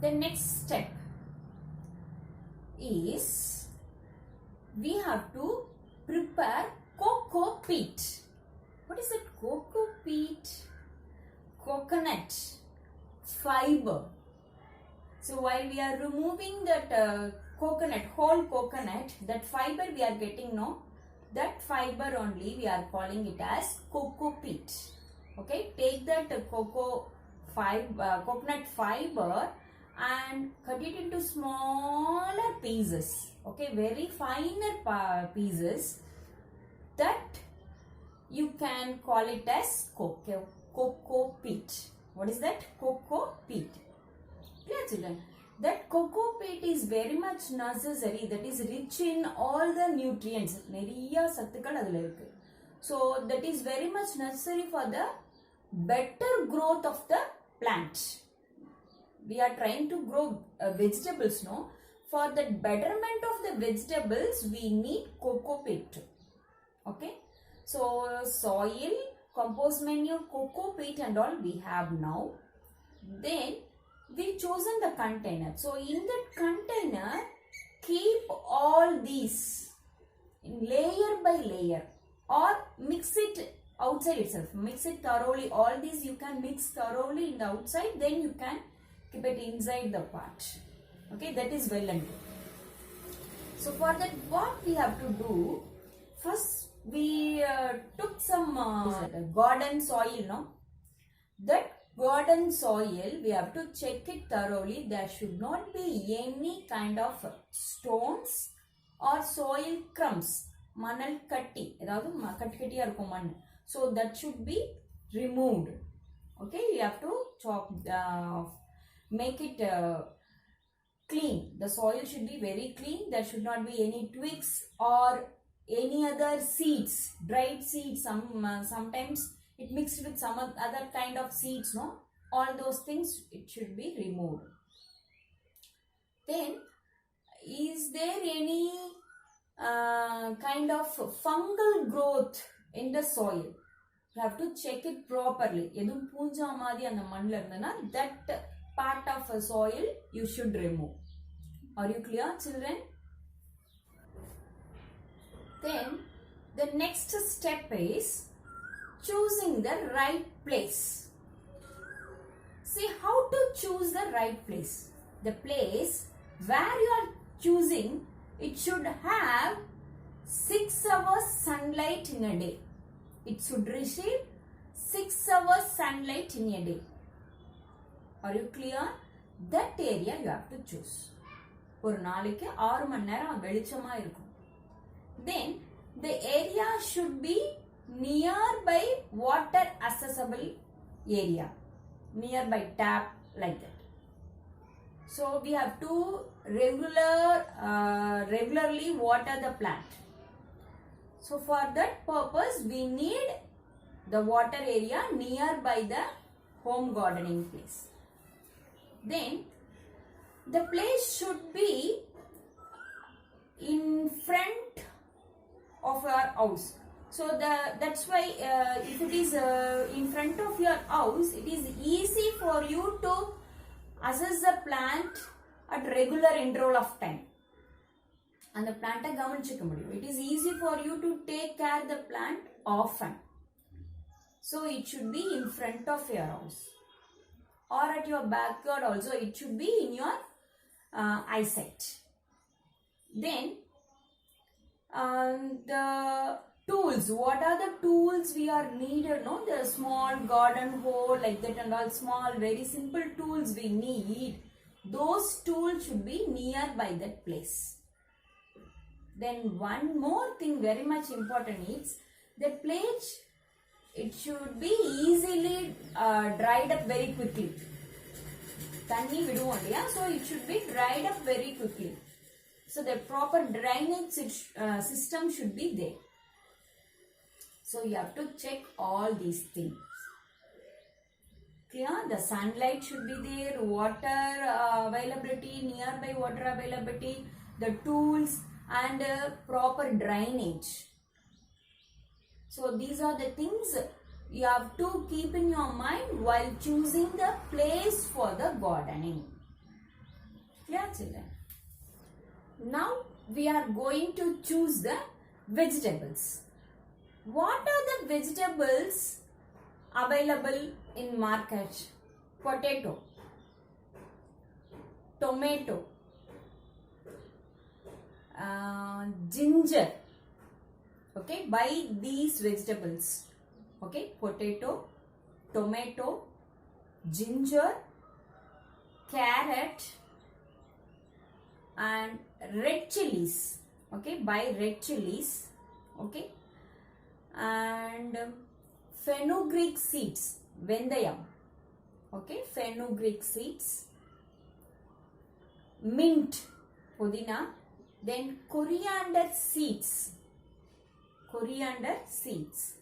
the next step is we have to prepare cocoa peat. What is it? Cocoa peat? Coconut fiber. So while we are removing that whole coconut, that fiber we are getting, no? That fiber only we are calling it as cocoa peat. Okay, take that coconut fiber and cut it into smaller pieces. Okay, very finer pieces. That you can call it as cocoa peat. What is that? Cocoa peat. Clear, children? That cocoa peat is very much necessary. That is rich in all the nutrients. Neriya sattukal adula irukku. So that is very much necessary for the better growth of the plant. We are trying to grow vegetables, no? For the betterment of the vegetables, we need cocoa peat. Okay? So soil, compost manure, cocoa peat and all we have now. Then we chosen the container. So in that container, keep all these layer by layer or mix it outside itself. Mix it thoroughly. All these you can mix thoroughly in the outside. Then you can keep it inside the pot. Okay, that is well and good. So for that, what we have to do, first we took some garden soil, no? That garden soil, we have to check it thoroughly. There should not be any kind of stones or soil crumbs. Manal katti. So that should be removed. Okay, you have to chop, make it clean. The soil should be very clean. There should not be any twigs or any other seeds, dried seeds. Sometimes it mixed with some other kind of seeds, no? All those things, it should be removed. Then, is there any kind of fungal growth in the soil? You have to check it properly. That part of soil you should remove. Are you clear, children? Then the next step is choosing the right place. See how to choose the right place. The place where you are choosing, it should have 6 hours sunlight in a day. It should receive 6 hours sunlight in a day. Are you clear? That area you have to choose. ஒரு நாளைக்கு 6 மணி நேரம் வெளிச்சமா இருக்கும். Then the area should be nearby water accessible area, nearby tap, like that. So we have to regularly water the plant. So for that purpose we need the water area nearby the home gardening place. Then the place should be in front of your house. So that's why if it is in front of your house, it is easy for you to assess the plant at regular interval of time. And the plant it is easy for you to take care of the plant often. So it should be in front of your house. Or at your backyard also, it should be in your eyesight. Then the tools. What are the tools we are needed? No, the small garden hoe like that and all small, very simple tools we need. Those tools should be nearby that place. Then one more thing very much important is the place. It should be easily dried up very quickly. Thanni viduvom illaya, so it should be dried up very quickly. So the proper drainage system should be there. So you have to check all these things. Clear? The sunlight should be there, water availability, nearby water availability, the tools and proper drainage. So these are the things you have to keep in your mind while choosing the place for the gardening. Yeah, children. Now we are going to choose the vegetables. What are the vegetables available in market? Potato, tomato, ginger. Okay, buy these vegetables. Okay, potato, tomato, ginger, carrot, and red chilies. Okay, buy red chilies. Okay, and fenugreek seeds, vendayam. Okay, fenugreek seeds, mint, pudina, then coriander seeds. Coriander seeds.